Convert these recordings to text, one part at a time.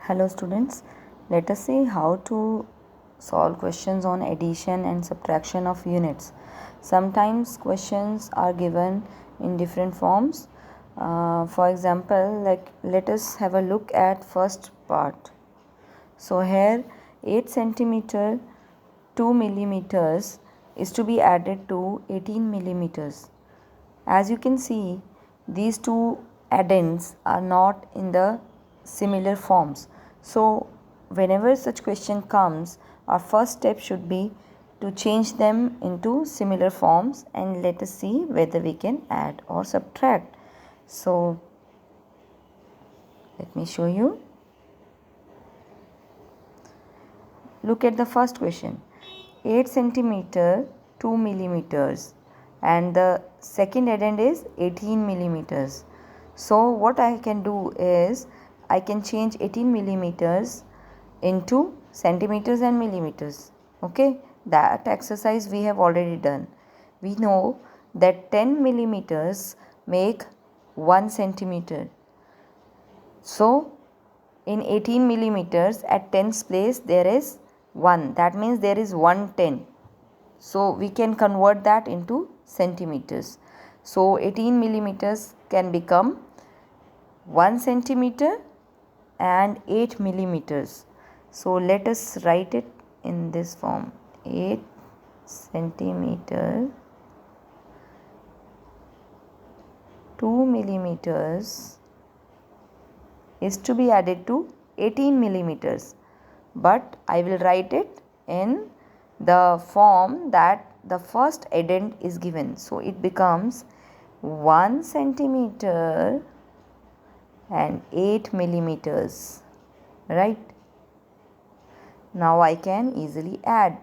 Hello students, let us see how to solve questions on addition and subtraction of units. Sometimes questions are given in different forms. For example, let us have a look at first part. So here 8 centimeter 2 millimeters is to be added to 18 millimeters. As you can see, these two addends are not in the similar forms. So whenever such question comes, our first step should be to change them into similar forms, and let us see whether we can add or subtract. So let me show you. Look at the first question. 8 centimeter 2 millimeters, and the second addend is 18 millimeters. So what I can do is I can change 18 millimeters into centimeters and millimeters. Okay, that exercise we have already done. We know that 10 millimeters make 1 centimeter. So in 18 millimeters at tens place there is 1. That means there is 1/10. So we can convert that into centimeters. So 18 millimeters can become 1 centimeter and 8 millimeters. So let us write it in this form. 8 centimeter 2 millimeters is to be added to 18 millimeters, but I will write it in the form that the first addend is given. So it becomes 1 centimeter and 8 millimeters, right? Now I can easily add.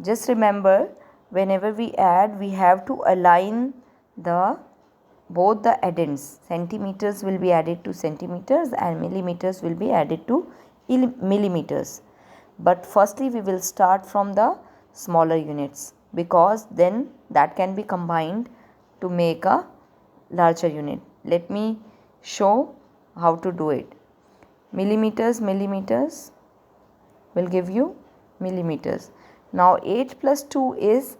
Just remember, whenever we add, we have to align both the addends. Centimeters will be added to centimeters and millimeters will be added to millimeters. But firstly we will start from the smaller units, because then that can be combined to make a larger unit. Let me show how to do it. Millimeters will give you millimeters. Now 8 plus 2 is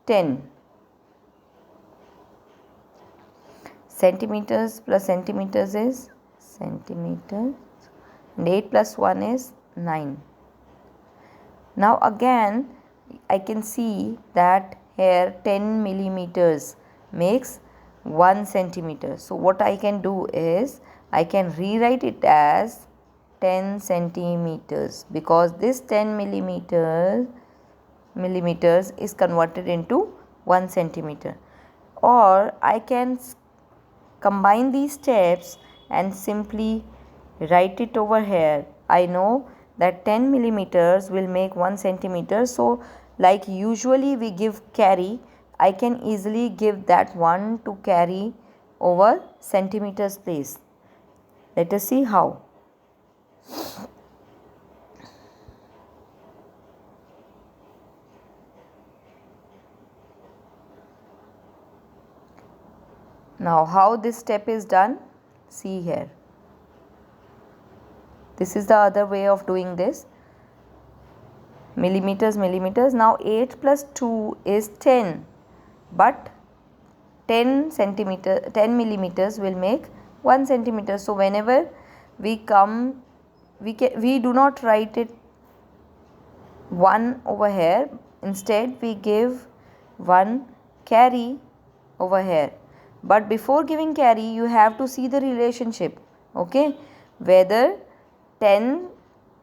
10. Centimeters plus centimeters is centimeters, and 8 plus 1 is 9. Now again I can see that here 10 millimeters makes 1 centimeter. So what I can do is I can rewrite it as 10 centimeters, because this 10 millimeters is converted into 1 centimeter. Or I can combine these steps and simply write it over here. I know that 10 millimeters will make 1 centimeter. So like usually we give carry, I can easily give that 1 to carry over centimeters place. Let us see how. Now how this step is done, see here. This is the other way of doing this. Millimeters. Now 8 plus 2 is 10, but 10 millimeters will make 1 centimeter. So whenever we come, we do not write it 1 over here. Instead we give 1 carry over here. But before giving carry, you have to see the relationship. Okay, whether 10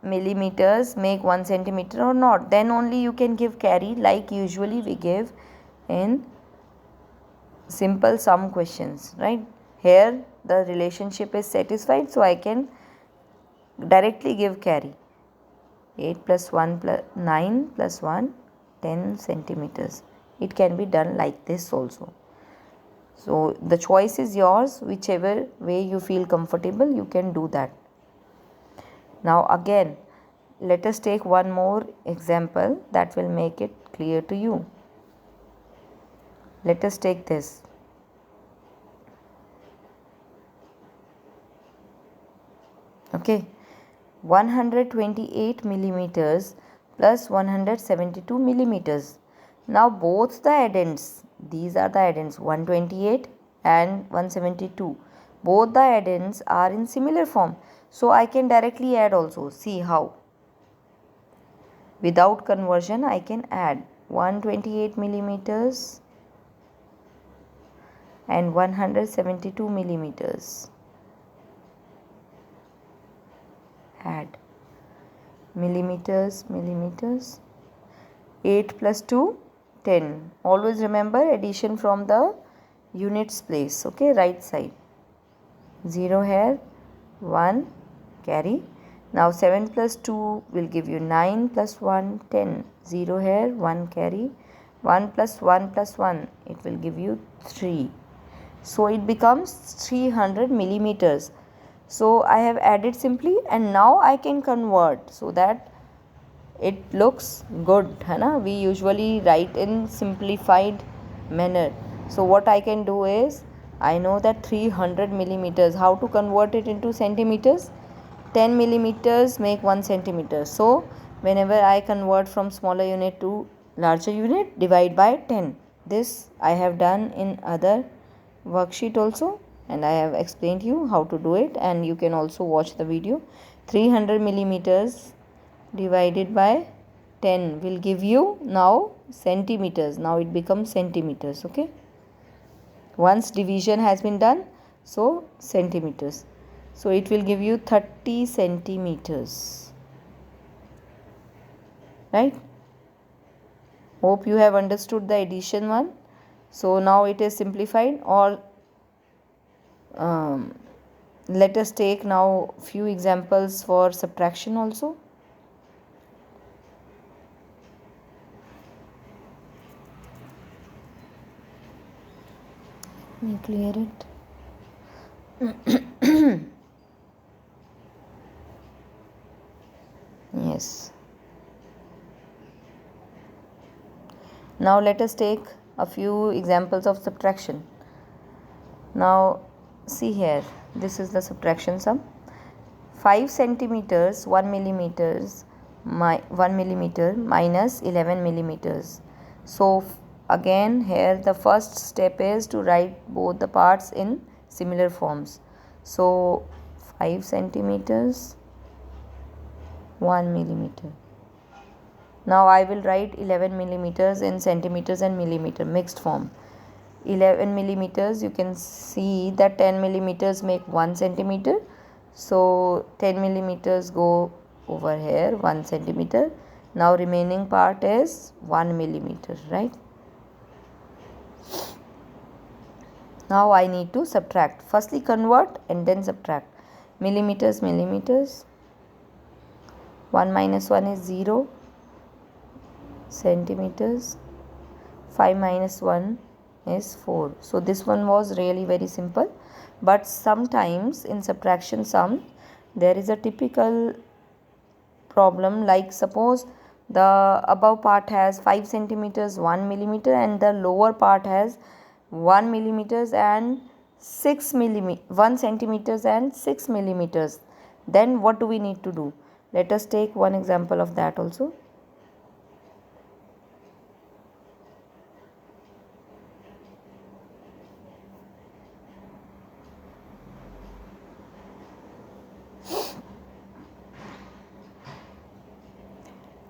millimeters make 1 centimeter or not, then only you can give carry, like usually we give in simple sum questions, right? Here the relationship is satisfied, so I can directly give carry. 8 plus 1 plus 9 plus 1, 10 centimeters. It can be done like this also. So the choice is yours. Whichever way you feel comfortable, you can do that. Now again, let us take one more example that will make it clear to you. Let us take this. Okay, 128 millimeters plus 172 millimeters. Now both the addends, these are the addends 128 and 172. Both the addends are in similar form. So I can directly add also. See how. Without conversion I can add 128 millimeters and 172 millimeters. Add millimeters, 8 plus 2, 10. Always remember addition from the units place. Okay, right side. 0 here, 1 carry. Now 7 plus 2 will give you 9 plus 1, 10. 0 here, 1 carry. 1 plus 1 plus 1, it will give you 3. So it becomes 300 millimeters. So I have added simply, and now I can convert so that it looks good. We usually write in simplified manner. So what I can do is, I know that 300 millimeters, how to convert it into centimeters? 10 millimeters make 1 centimeter. So whenever I convert from smaller unit to larger unit, divide by 10. This I have done in other worksheet also, and I have explained you how to do it, and you can also watch the video. 300 millimeters divided by 10 will give you now centimeters. Now it becomes centimeters. Okay, once division has been done, so centimeters, so it will give you 30 centimeters, right? Hope you have understood the addition one. So now it is simplified. Or let us take now few examples for subtraction also. Let me clear it. Yes. Now let us take a few examples of subtraction. Now see here, this is the subtraction sum. 5 centimeters 1 millimeters 1 millimeter minus 11 millimeters. So again here the first step is to write both the parts in similar forms. So 5 centimeters 1 millimeter. Now I will write 11 millimeters in centimeters and millimeter mixed form. 11 millimeters, you can see that 10 millimeters make 1 centimeter. So 10 millimeters go over here, 1 centimeter. Now remaining part is 1 millimeter, right? Now I need to subtract. Firstly convert and then subtract. Millimeters, millimeters. 1 minus 1 is 0. Centimeters. 5 minus 1 is 4. So this one was really very simple, but sometimes in subtraction sum there is a typical problem, like suppose the above part has 5 centimeters 1 millimeter and the lower part has 1 millimeters and 1 centimeters and 6 millimeters. Then what do we need to do? Let us take one example of that also.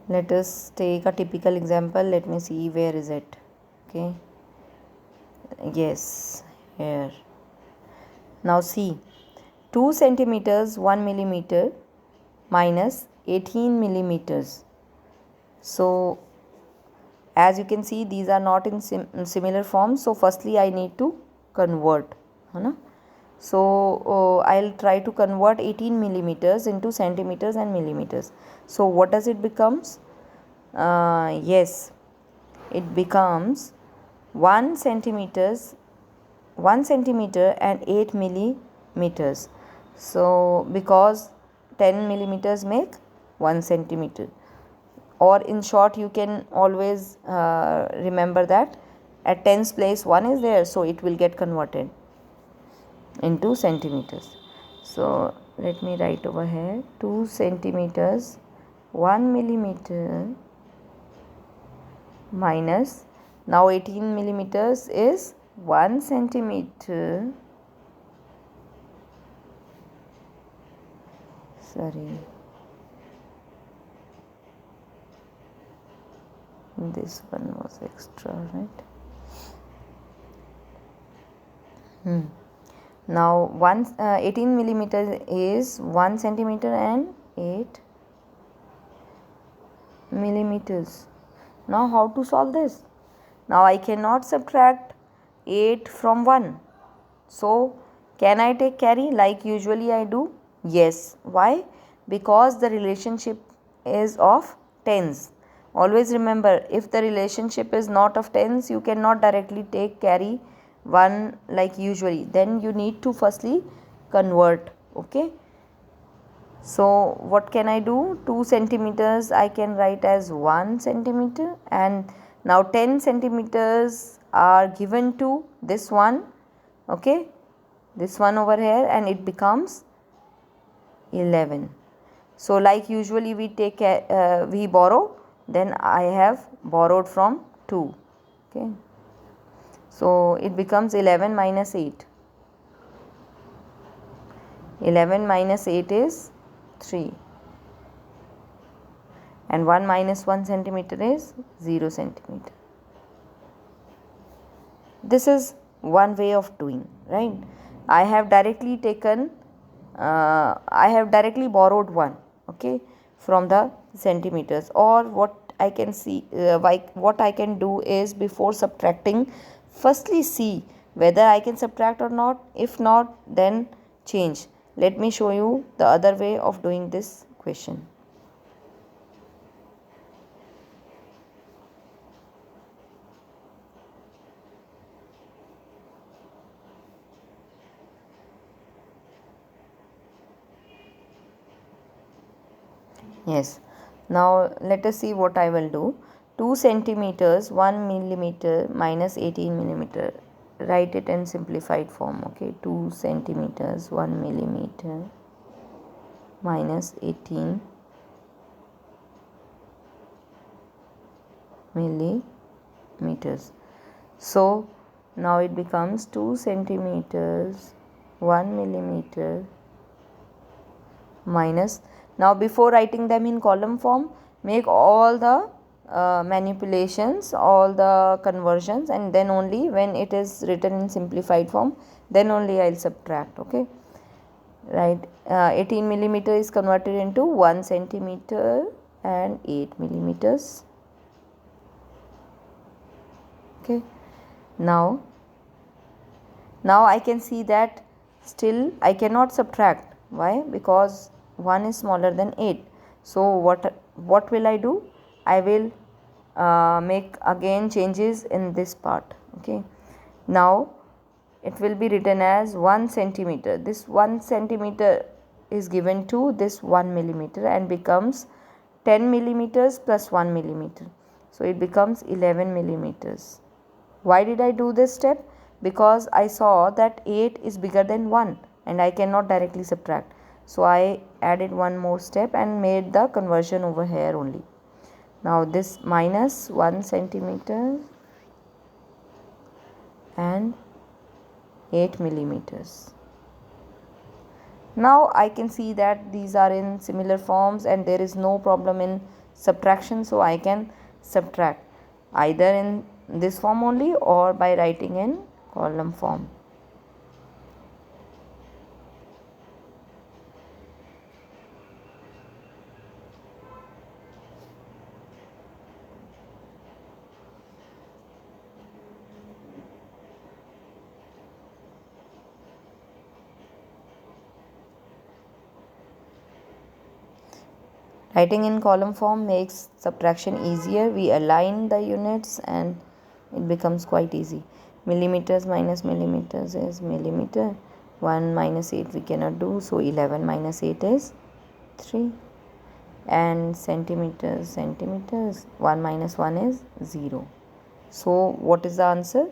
Let us take a typical example. Let me see, where is it? Okay, yes, here. Now see, 2 centimeters 1 millimeter minus 18 millimeters. So as you can see, these are not in similar forms. So firstly I need to convert. So I'll try to convert 18 millimeters into centimeters and millimeters. So what does it becomes? Yes, it becomes 1 centimeter and 8 millimeters. So because 10 millimeters make 1 centimeter, or in short you can always remember that at tens place 1 is there, so it will get converted into centimeters. So let me write over here 2 centimeters 1 millimeter minus, now 18 millimeters is 1 centimeter, sorry, this one was extra, right? Now 18 millimeters is 1 centimeter and 8 millimeters. Now how to solve this? Now I cannot subtract 8 from 1. So can I take carry like usually I do? Yes. Why? Because the relationship is of tens. Always remember, if the relationship is not of tens, you cannot directly take carry 1 like usually. Then you need to firstly convert. Okay. So what can I do? 2 centimeters I can write as 1 centimeter, and now 10 centimeters are given to this one, okay, this one over here, and it becomes 11. So like usually we take we borrow, then I have borrowed from 2, okay. So it becomes 11 minus 8. 11 minus 8 is 3. And 1 minus 1 centimeter is 0 centimeter. This is one way of doing, right? I have directly taken, I have directly borrowed 1, okay, from the centimeters. Or what I can see, what I can do is, before subtracting, firstly see whether I can subtract or not. If not, then change. Let me show you the other way of doing this question. Yes. Now let us see what I will do. 2 centimeters 1 millimeter minus 18 millimeter. Write it in simplified form. Okay. 2 centimeters 1 millimeter minus 18 millimeters. So now it becomes 2 centimeters 1 millimeter minus, now before writing them in column form, make all the manipulations, all the conversions, and then only when it is written in simplified form, then only I will subtract, okay. Right, 18 millimeter is converted into 1 centimeter and 8 millimeters, okay. Now I can see that still I cannot subtract. Why? Because 1 is smaller than 8. So what will I do? I will make again changes in this part, okay. Now it will be written as 1 centimeter. This 1 centimeter is given to this 1 millimeter and becomes 10 millimeters plus 1 millimeter. So it becomes 11 millimeters. Why did I do this step? Because I saw that 8 is bigger than 1 and I cannot directly subtract. So I added one more step and made the conversion over here only. Now this minus 1 centimeter and 8 millimeters. Now I can see that these are in similar forms and there is no problem in subtraction, so I can subtract either in this form only or by writing in column form. Writing in column form makes subtraction easier. We align the units and it becomes quite easy. Millimeters minus millimeters is millimeter. 1 minus 8 we cannot do, so 11 minus 8 is 3. And centimeters, 1 minus 1 is 0. So what is the answer?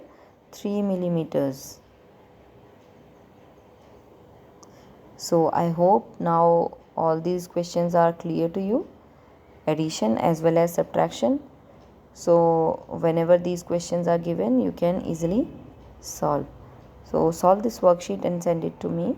3 millimeters. So I hope now all these questions are clear to you, addition as well as subtraction. So whenever these questions are given, you can easily solve. So solve this worksheet and send it to me.